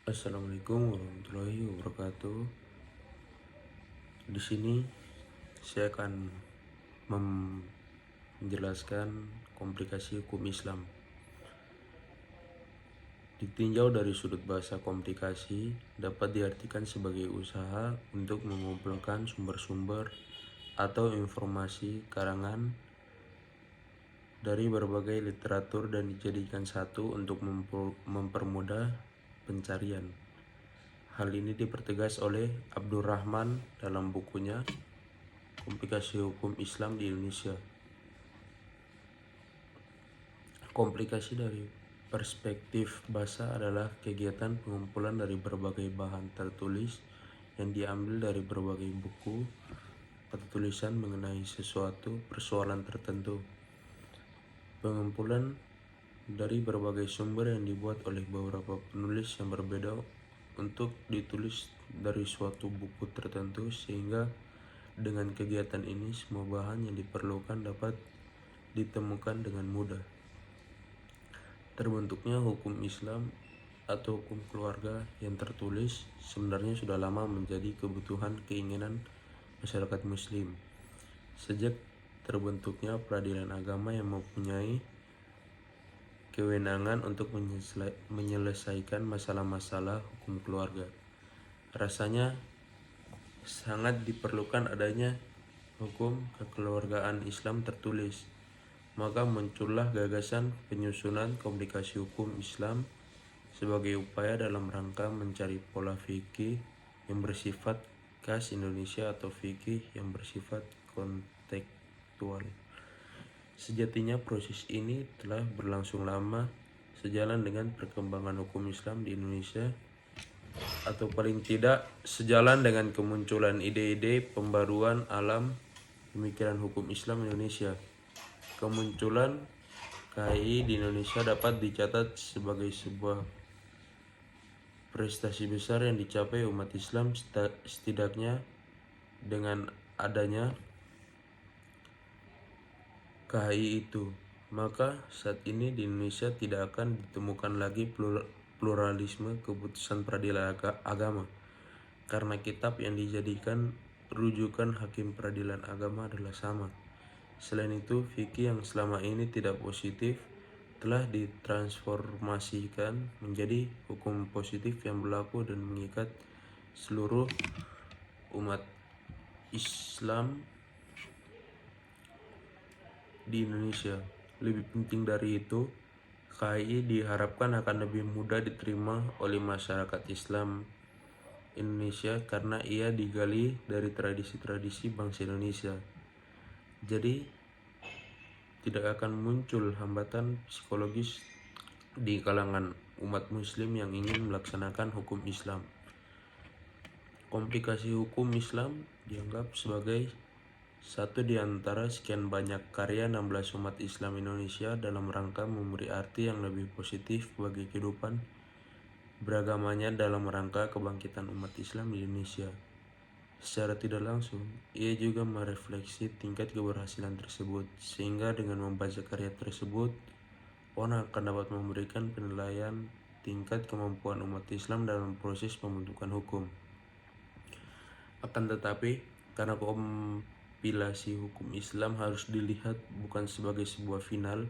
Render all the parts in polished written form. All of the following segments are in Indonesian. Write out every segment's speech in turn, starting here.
Assalamualaikum warahmatullahi wabarakatuh. Di sini saya akan menjelaskan komplikasi hukum Islam. Ditinjau dari sudut bahasa, komplikasi dapat diartikan sebagai usaha untuk mengumpulkan sumber-sumber atau informasi karangan dari berbagai literatur dan dijadikan satu untuk mempermudah pencarian. Hal ini dipertegas oleh Abdurrahman dalam bukunya Komplikasi Hukum Islam di Indonesia. Komplikasi dari perspektif bahasa adalah kegiatan pengumpulan dari berbagai bahan tertulis yang diambil dari berbagai buku atau tulisan mengenai sesuatu persoalan tertentu. Pengumpulan dari berbagai sumber yang dibuat oleh beberapa penulis yang berbeda untuk ditulis dari suatu buku tertentu, sehingga dengan kegiatan ini semua bahan yang diperlukan dapat ditemukan dengan mudah. Terbentuknya hukum Islam atau hukum keluarga yang tertulis sebenarnya sudah lama menjadi kebutuhan keinginan masyarakat Muslim. Sejak terbentuknya peradilan agama yang mempunyai kewenangan untuk menyelesaikan masalah-masalah hukum keluarga, rasanya sangat diperlukan adanya hukum kekeluargaan Islam tertulis. Maka muncullah gagasan penyusunan komplikasi hukum Islam sebagai upaya dalam rangka mencari pola fikih yang bersifat khas Indonesia atau fikih yang bersifat kontekstual. Sejatinya proses ini telah berlangsung lama sejalan dengan perkembangan hukum Islam di Indonesia, atau paling tidak sejalan dengan kemunculan ide-ide pembaruan alam pemikiran hukum Islam Indonesia. Kemunculan KHI di Indonesia dapat dicatat sebagai sebuah prestasi besar yang dicapai umat Islam. Setidaknya dengan adanya KHI itu, maka saat ini di Indonesia tidak akan ditemukan lagi pluralisme keputusan peradilan agama, karena kitab yang dijadikan rujukan hakim peradilan agama adalah sama. Selain itu, fikih yang selama ini tidak positif telah ditransformasikan menjadi hukum positif yang berlaku dan mengikat seluruh umat Islam di Indonesia. Lebih penting dari itu, KHI diharapkan akan lebih mudah diterima oleh masyarakat Islam Indonesia karena ia digali dari tradisi-tradisi bangsa Indonesia. Jadi tidak akan muncul hambatan psikologis di kalangan umat Muslim yang ingin melaksanakan hukum Islam. Komplikasi hukum Islam dianggap sebagai satu di antara sekian banyak karya 16 umat Islam Indonesia dalam rangka memberi arti yang lebih positif bagi kehidupan beragamanya dalam rangka kebangkitan umat Islam di Indonesia. Secara tidak langsung, ia juga merefleksi tingkat keberhasilan tersebut, sehingga dengan membaca karya tersebut, orang akan dapat memberikan penilaian tingkat kemampuan umat Islam dalam proses pembentukan hukum. Akan tetapi, karena kompilasi hukum Islam harus dilihat bukan sebagai sebuah final,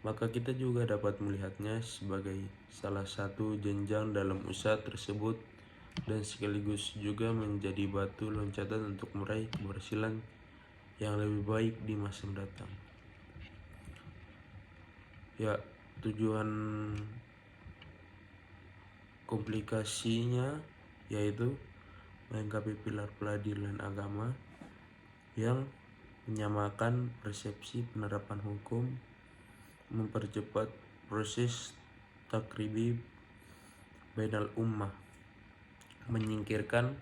maka kita juga dapat melihatnya sebagai salah satu jenjang dalam usaha tersebut dan sekaligus juga menjadi batu loncatan untuk meraih keberhasilan yang lebih baik di masa mendatang. Ya, tujuan komplikasinya yaitu melengkapi pilar peradilan agama yang menyamakan persepsi penerapan hukum, mempercepat proses takribi bainal ummah, menyingkirkan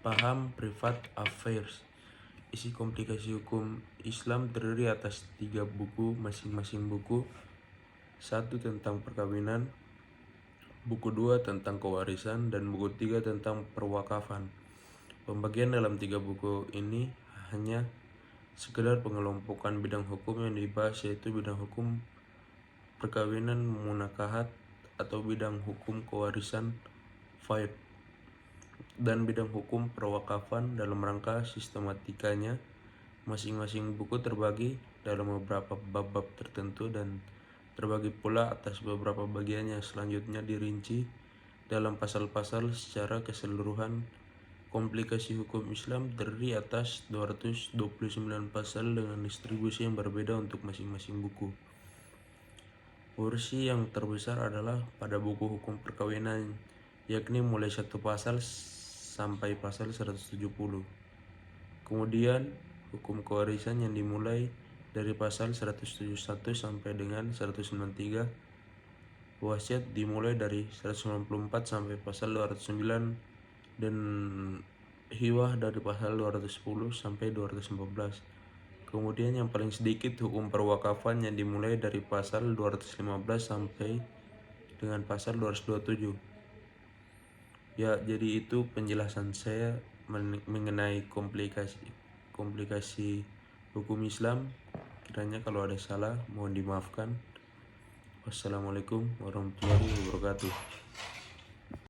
paham privat affairs. Isi komplikasi hukum Islam terdiri atas 3 buku, masing-masing buku 1 tentang perkawinan, buku 2 tentang kewarisan, dan buku 3 tentang perwakafan. Pembagian dalam 3 buku ini hanya sekedar pengelompokan bidang hukum yang dibahas, yaitu bidang hukum perkawinan munakahat atau bidang hukum kewarisan faid, dan bidang hukum perwakafan. Dalam rangka sistematikanya, masing-masing buku terbagi dalam beberapa bab-bab tertentu dan terbagi pula atas beberapa bagiannya. Selanjutnya dirinci dalam pasal-pasal secara keseluruhan. Komplikasi hukum Islam terdiri atas 229 pasal dengan distribusi yang berbeda untuk masing-masing buku. Porsi yang terbesar adalah pada buku hukum perkawinan, yakni mulai 1 pasal sampai pasal 170. Kemudian hukum kewarisan yang dimulai dari pasal 171 sampai dengan 193. Wasiat dimulai dari 194 sampai pasal 209, dan hiwah dari pasal 210 sampai 214. Kemudian yang paling sedikit hukum perwakafan yang dimulai dari pasal 215 sampai dengan pasal 227. Ya, jadi itu penjelasan saya mengenai komplikasi hukum Islam. Kiranya kalau ada salah mohon dimaafkan. Wassalamualaikum warahmatullahi wabarakatuh.